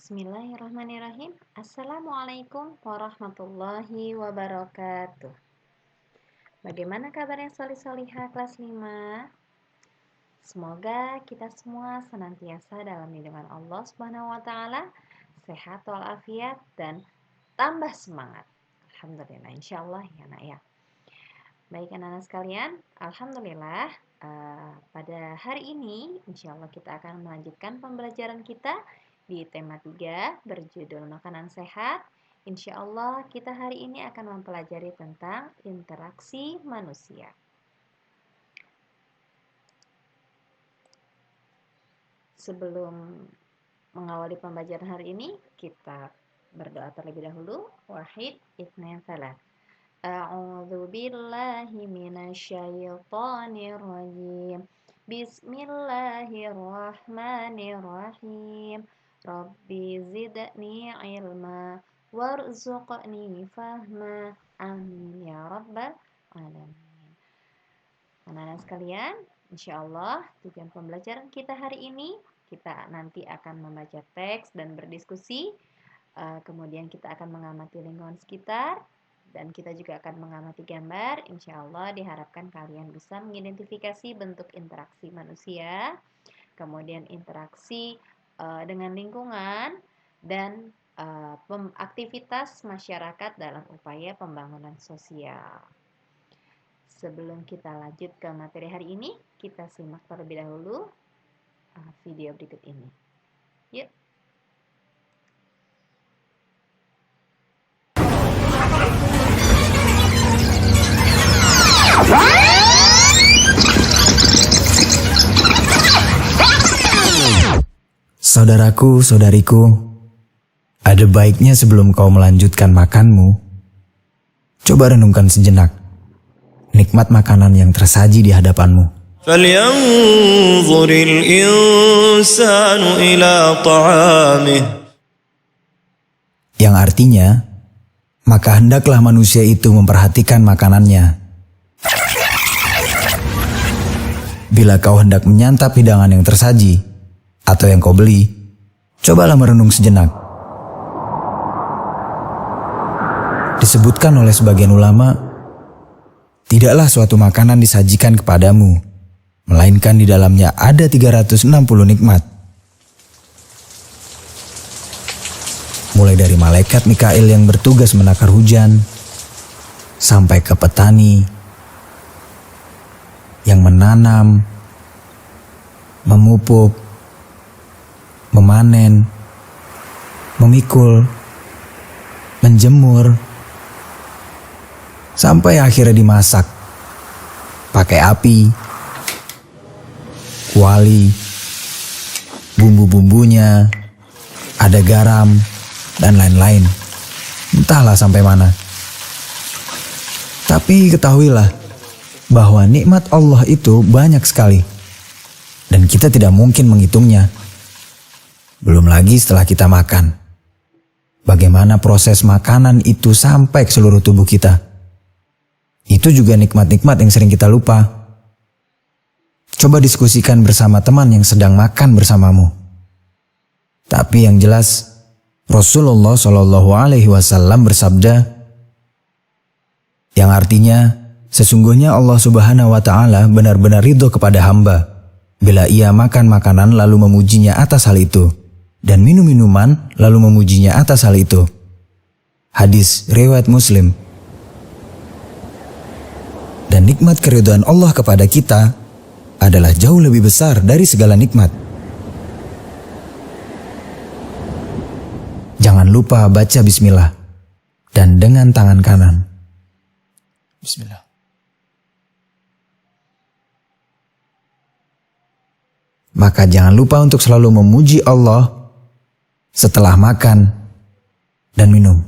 Bismillahirrahmanirrahim. Assalamualaikum warahmatullahi wabarakatuh. Bagaimana kabarnya solih-solihah kelas 5? Semoga kita semua senantiasa dalam lindungan Allah Subhanahu wa taala, sehat walafiat dan tambah semangat. Alhamdulillah, insyaallah ya nak ya. Baik anak-anak sekalian, alhamdulillah pada hari ini insyaallah kita akan melanjutkan pembelajaran kita di tema 3 berjudul makanan sehat. Insyaallah kita hari ini akan mempelajari tentang interaksi manusia. Sebelum mengawali pembelajaran hari ini, kita berdoa terlebih dahulu. Wahid, itsnain, tsalatsa. A'udzu billahi minasyaitonir rajim. Bismillahirrahmanirrahim. Rabbi zidni ilma warzuqni fahma. Amin ya rabbal alamin. Anak-anak sekalian, insyaallah tujuan pembelajaran kita hari ini, kita nanti akan membaca teks dan berdiskusi. Kemudian kita akan mengamati lingkungan sekitar. Dan kita juga akan mengamati gambar. Insyaallah diharapkan kalian bisa mengidentifikasi bentuk interaksi manusia, kemudian interaksi dengan lingkungan, dan aktivitas masyarakat dalam upaya pembangunan sosial. Sebelum kita lanjut ke materi hari ini, kita simak terlebih dahulu video berikut ini. Yuk. Saudaraku, saudariku, ada baiknya sebelum kau melanjutkan makanmu, coba renungkan sejenak nikmat makanan yang tersaji di hadapanmu. فَلْيَنْظُرِ الْإِنْسَانُ إِلَى طَعَامِهِ. Yang artinya, maka hendaklah manusia itu memperhatikan makanannya. Bila kau hendak menyantap hidangan yang tersaji atau yang kau beli, cobalah merenung sejenak. Disebutkan oleh sebagian ulama, tidaklah suatu makanan disajikan kepadamu, melainkan di dalamnya ada 360 nikmat. Mulai dari malaikat Mikail yang bertugas menakar hujan, sampai ke petani yang menanam, memupuk, memanen, memikul, menjemur, sampai akhirnya dimasak pakai api, kuali, bumbu-bumbunya, ada garam, dan lain-lain. Entahlah sampai mana. Tapi ketahuilah bahwa nikmat Allah itu banyak sekali, dan kita tidak mungkin menghitungnya. Belum lagi setelah kita makan, bagaimana proses makanan itu sampai ke seluruh tubuh kita. Itu juga nikmat-nikmat yang sering kita lupa. Coba diskusikan bersama teman yang sedang makan bersamamu. Tapi yang jelas, Rasulullah SAW bersabda, yang artinya, sesungguhnya Allah Subhanahu wa Ta'ala benar-benar ridho kepada hamba bila ia makan makanan lalu memujinya atas hal itu, dan minum minuman lalu memujinya atas hal itu. Hadis riwayat Muslim. Dan nikmat keridhaan Allah kepada kita adalah jauh lebih besar dari segala nikmat. Jangan lupa baca bismillah dan dengan tangan kanan. Bismillah. Maka jangan lupa untuk selalu memuji Allah setelah makan dan minum.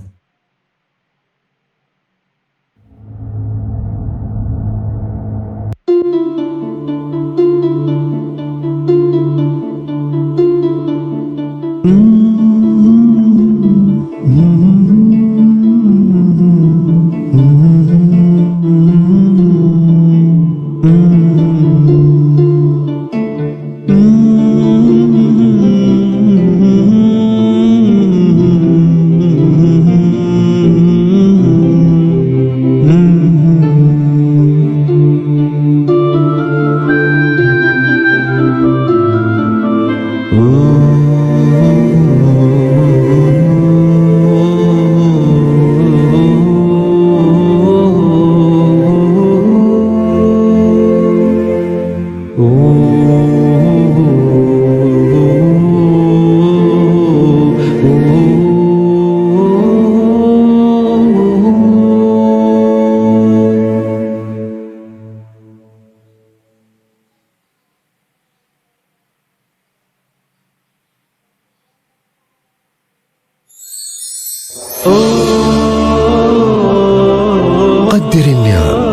مقدر النعم.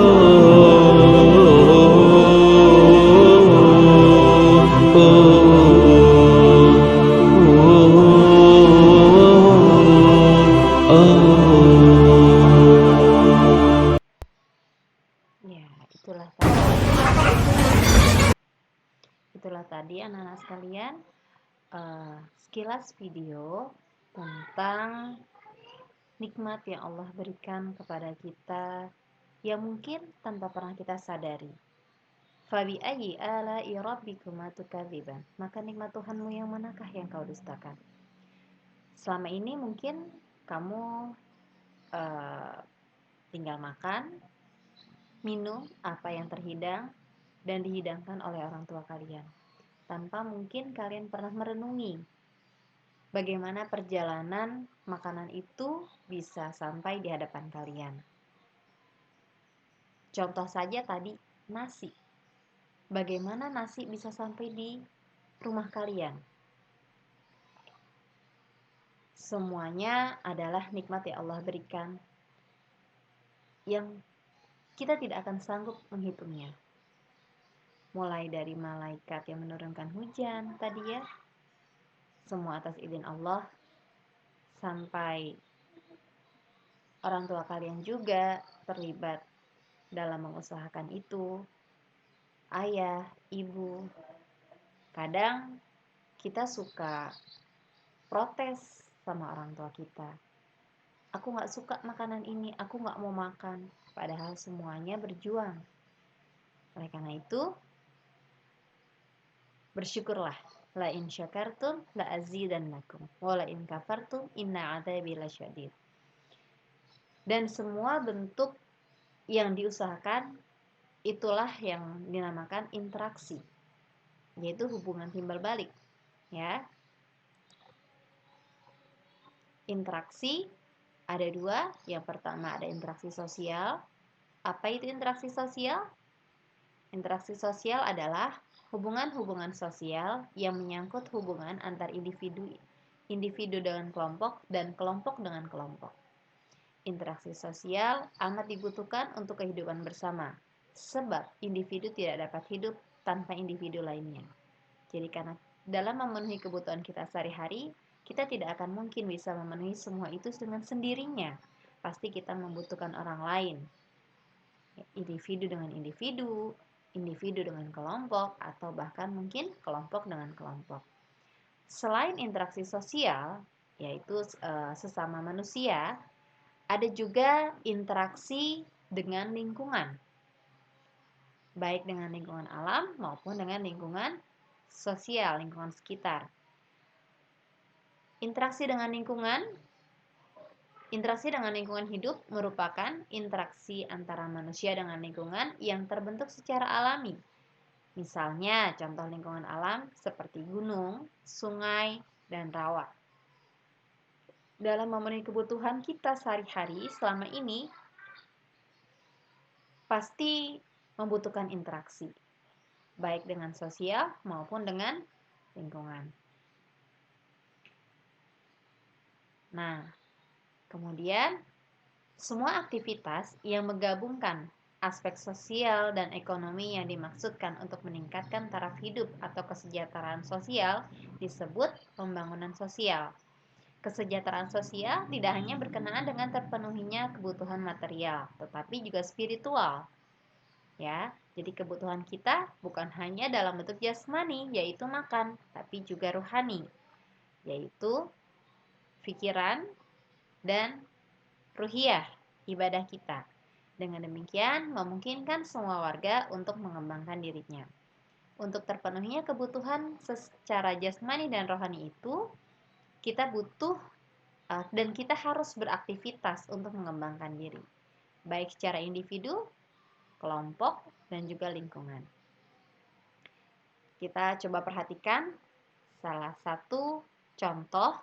Ya, itulah tadi anak-anak sekalian, sekilas video tentang nikmat yang Allah berikan kepada kita yang mungkin tanpa pernah kita sadari. Fabi ayyi ala'i rabbikuma tukadziban. Maka nikmat Tuhanmu yang manakah yang kau dustakan? Selama ini mungkin kamu tinggal makan, minum apa yang terhidang dan dihidangkan oleh orang tua kalian, tanpa mungkin kalian pernah merenungi bagaimana perjalanan makanan itu bisa sampai di hadapan kalian. Contoh saja tadi, nasi. Bagaimana nasi bisa sampai di rumah kalian? Semuanya adalah nikmat yang Allah berikan, yang kita tidak akan sanggup menghitungnya. Mulai dari malaikat yang menurunkan hujan tadi ya, semua atas izin Allah, sampai orang tua kalian juga terlibat dalam mengusahakan itu, ayah, ibu. Kadang kita suka protes sama orang tua kita. Aku gak suka makanan ini, aku gak mau makan. Padahal semuanya berjuang. Oleh karena itu, bersyukurlah. La in syakartum la azidannakum wa la in kafartum inna adzabi lasyadid. Dan semua bentuk yang diusahakan itulah yang dinamakan interaksi, yaitu hubungan timbal balik, ya. Interaksi ada dua. Yang pertama ada interaksi sosial. Apa itu interaksi sosial? Interaksi sosial adalah hubungan-hubungan sosial yang menyangkut hubungan antar individu dengan kelompok dan kelompok dengan kelompok. Interaksi sosial amat dibutuhkan untuk kehidupan bersama, sebab individu tidak dapat hidup tanpa individu lainnya. Jadi karena dalam memenuhi kebutuhan kita sehari-hari, kita tidak akan mungkin bisa memenuhi semua itu dengan sendirinya. Pasti kita membutuhkan orang lain. Individu dengan individu, individu dengan kelompok, atau bahkan mungkin kelompok dengan kelompok. Selain interaksi sosial, yaitu sesama manusia, ada juga interaksi dengan lingkungan. Baik dengan lingkungan alam maupun dengan lingkungan sosial, lingkungan sekitar. Interaksi dengan lingkungan hidup merupakan interaksi antara manusia dengan lingkungan yang terbentuk secara alami. Misalnya, contoh lingkungan alam seperti gunung, sungai, dan rawa. Dalam memenuhi kebutuhan kita sehari-hari selama ini, pasti membutuhkan interaksi, baik dengan sosial maupun dengan lingkungan. Nah, kemudian semua aktivitas yang menggabungkan aspek sosial dan ekonomi yang dimaksudkan untuk meningkatkan taraf hidup atau kesejahteraan sosial disebut pembangunan sosial. Kesejahteraan sosial tidak hanya berkenaan dengan terpenuhinya kebutuhan material, tetapi juga spiritual. Ya, jadi kebutuhan kita bukan hanya dalam bentuk jasmani, yaitu makan, tapi juga rohani, yaitu pikiran dan ruhiyah, ibadah kita. Dengan demikian, memungkinkan semua warga untuk mengembangkan dirinya. Untuk terpenuhinya kebutuhan secara jasmani dan rohani itu, kita butuh dan kita harus beraktivitas untuk mengembangkan diri, baik secara individu, kelompok, dan juga lingkungan. Kita coba perhatikan salah satu contoh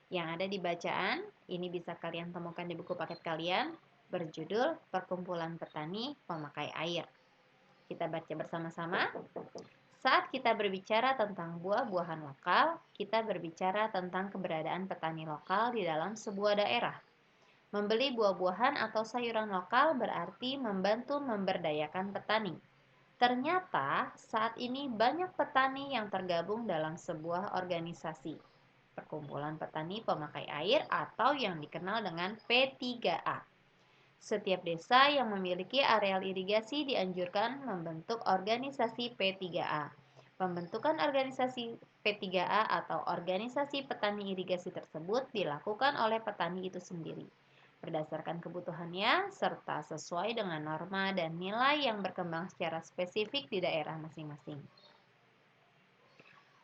yang ada di bacaan. Ini bisa kalian temukan di buku paket kalian, berjudul Perkumpulan Petani Pemakai Air. Kita baca bersama-sama. Saat kita berbicara tentang buah-buahan lokal, kita berbicara tentang keberadaan petani lokal di dalam sebuah daerah. Membeli buah-buahan atau sayuran lokal berarti membantu memberdayakan petani. Ternyata saat ini banyak petani yang tergabung dalam sebuah organisasi, Perkumpulan Petani Pemakai Air atau yang dikenal dengan P3A. Setiap desa yang memiliki areal irigasi dianjurkan membentuk organisasi P3A. Pembentukan organisasi P3A atau organisasi petani irigasi tersebut dilakukan oleh petani itu sendiri berdasarkan kebutuhannya serta sesuai dengan norma dan nilai yang berkembang secara spesifik di daerah masing-masing.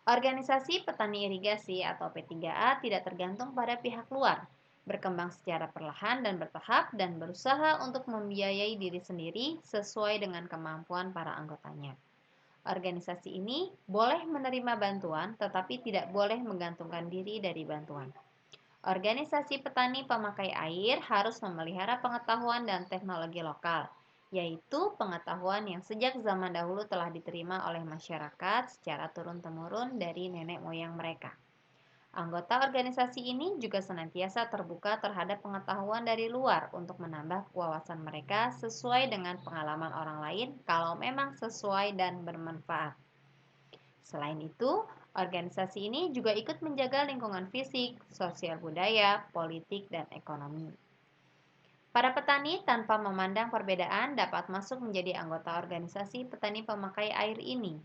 Organisasi petani irigasi atau P3A tidak tergantung pada pihak luar, berkembang secara perlahan dan bertahap dan berusaha untuk membiayai diri sendiri sesuai dengan kemampuan para anggotanya. Organisasi ini boleh menerima bantuan tetapi tidak boleh menggantungkan diri dari bantuan. Organisasi petani pemakai air harus memelihara pengetahuan dan teknologi lokal, yaitu pengetahuan yang sejak zaman dahulu telah diterima oleh masyarakat secara turun-temurun dari nenek moyang mereka. Anggota organisasi ini juga senantiasa terbuka terhadap pengetahuan dari luar untuk menambah wawasan mereka sesuai dengan pengalaman orang lain kalau memang sesuai dan bermanfaat. Selain itu, organisasi ini juga ikut menjaga lingkungan fisik, sosial budaya, politik, dan ekonomi. Para petani tanpa memandang perbedaan dapat masuk menjadi anggota organisasi petani pemakai air ini.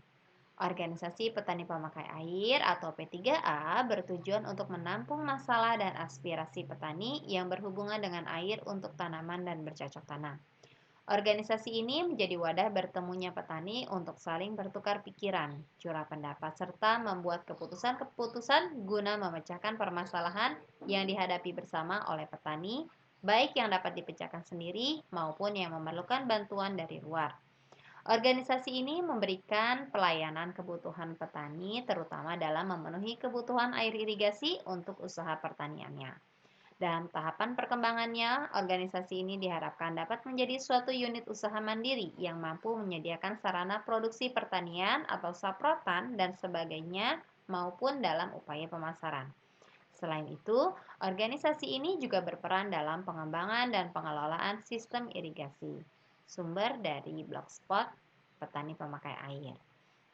Organisasi petani pemakai air atau P3A bertujuan untuk menampung masalah dan aspirasi petani yang berhubungan dengan air untuk tanaman dan bercocok tanam. Organisasi ini menjadi wadah bertemunya petani untuk saling bertukar pikiran, curah pendapat, serta membuat keputusan-keputusan guna memecahkan permasalahan yang dihadapi bersama oleh petani, baik yang dapat dipecahkan sendiri maupun yang memerlukan bantuan dari luar. Organisasi ini memberikan pelayanan kebutuhan petani, terutama dalam memenuhi kebutuhan air irigasi untuk usaha pertaniannya. Dalam tahapan perkembangannya, organisasi ini diharapkan dapat menjadi suatu unit usaha mandiri yang mampu menyediakan sarana produksi pertanian atau saprotan dan sebagainya maupun dalam upaya pemasaran. Selain itu, organisasi ini juga berperan dalam pengembangan dan pengelolaan sistem irigasi. Sumber dari Blogspot Petani Pemakai Air.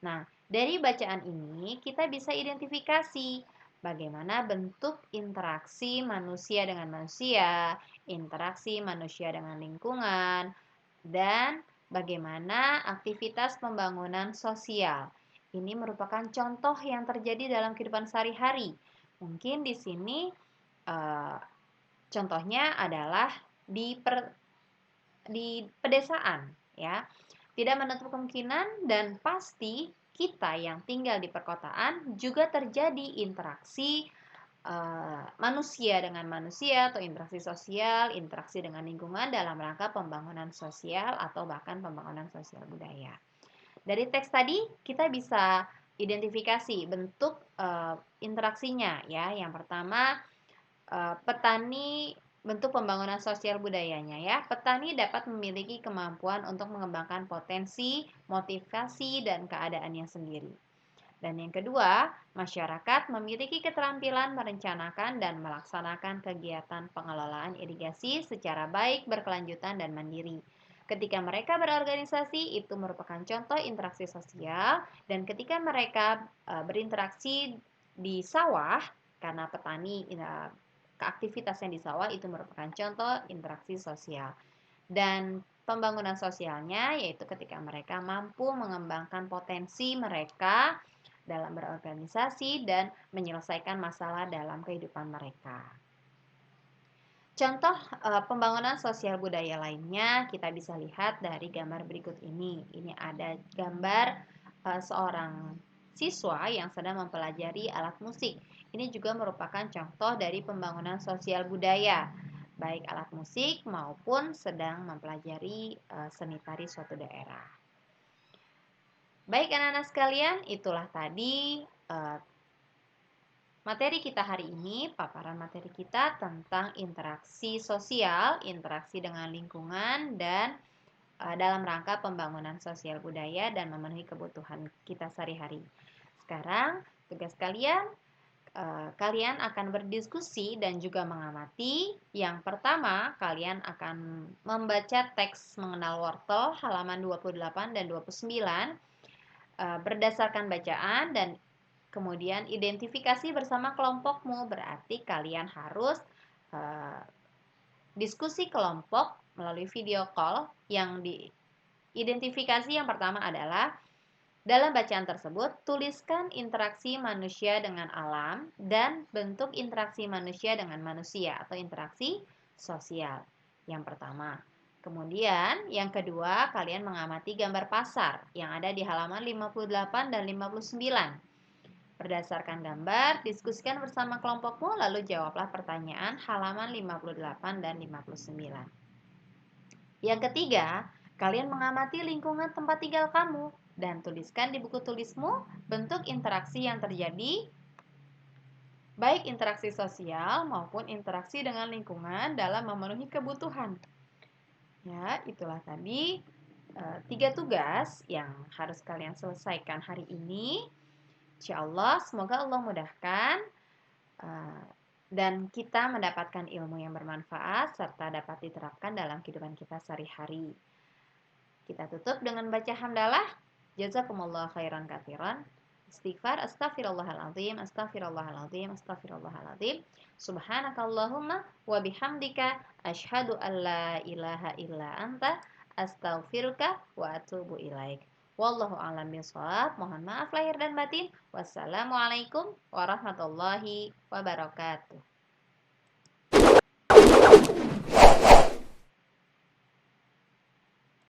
Nah, dari bacaan ini kita bisa identifikasi bagaimana bentuk interaksi manusia dengan manusia, interaksi manusia dengan lingkungan, dan bagaimana aktivitas pembangunan sosial. Ini merupakan contoh yang terjadi dalam kehidupan sehari-hari. Mungkin di sini contohnya adalah di pedesaan, ya. Tidak menutup kemungkinan dan pasti kita yang tinggal di perkotaan juga terjadi interaksi manusia dengan manusia atau interaksi sosial, interaksi dengan lingkungan dalam rangka pembangunan sosial atau bahkan pembangunan sosial budaya. Dari teks tadi kita bisa identifikasi bentuk interaksinya, ya. Yang pertama, petani, bentuk pembangunan sosial budayanya, ya. Petani dapat memiliki kemampuan untuk mengembangkan potensi, motivasi, dan keadaannya sendiri. Dan yang kedua, masyarakat memiliki keterampilan merencanakan dan melaksanakan kegiatan pengelolaan irigasi secara baik, berkelanjutan, dan mandiri. Ketika mereka berorganisasi, itu merupakan contoh interaksi sosial, dan ketika mereka berinteraksi di sawah, karena petani keaktivitasnya di sawah itu merupakan contoh interaksi sosial. Dan pembangunan sosialnya yaitu ketika mereka mampu mengembangkan potensi mereka dalam berorganisasi dan menyelesaikan masalah dalam kehidupan mereka. Contoh pembangunan sosial budaya lainnya kita bisa lihat dari gambar berikut ini. Ini ada gambar seorang siswa yang sedang mempelajari alat musik. Ini juga merupakan contoh dari pembangunan sosial budaya, baik alat musik maupun sedang mempelajari seni tari suatu daerah. Baik anak-anak sekalian, itulah tadi materi kita hari ini, paparan materi kita tentang interaksi sosial, interaksi dengan lingkungan, dan dalam rangka pembangunan sosial budaya dan memenuhi kebutuhan kita sehari-hari. Sekarang, tugas kalian kalian akan berdiskusi dan juga mengamati. Yang pertama, kalian akan membaca teks mengenal wortel halaman 28 dan 29 berdasarkan bacaan dan kemudian identifikasi bersama kelompokmu. Berarti kalian harus diskusi kelompok melalui video call. Yang diidentifikasi yang pertama adalah dalam bacaan tersebut, tuliskan interaksi manusia dengan alam dan bentuk interaksi manusia dengan manusia atau interaksi sosial. Yang pertama. Kemudian, yang kedua, kalian mengamati gambar pasar yang ada di halaman 58 dan 59. Berdasarkan gambar, diskusikan bersama kelompokmu lalu jawablah pertanyaan halaman 58 dan 59. Yang ketiga, kalian mengamati lingkungan tempat tinggal kamu dan tuliskan di buku tulismu bentuk interaksi yang terjadi, baik interaksi sosial maupun interaksi dengan lingkungan dalam memenuhi kebutuhan. Ya, itulah tadi 3 tugas yang harus kalian selesaikan hari ini. Insyaallah, semoga Allah mudahkan dan kita mendapatkan ilmu yang bermanfaat serta dapat diterapkan dalam kehidupan kita sehari-hari. Kita tutup dengan baca hamdalah. Jazakumullah khairan katsiran. Istighfar, astaghfirullahaladzim, astaghfirullahaladzim, astaghfirullahaladzim. Subhanakallahumma wa bihamdika asyhadu an la ilaha illa anta astaghfiruka wa atubu ilaik. Wallahu a'lam bishawab. Mohon maaf lahir dan batin. Wassalamualaikum warahmatullahi wabarakatuh.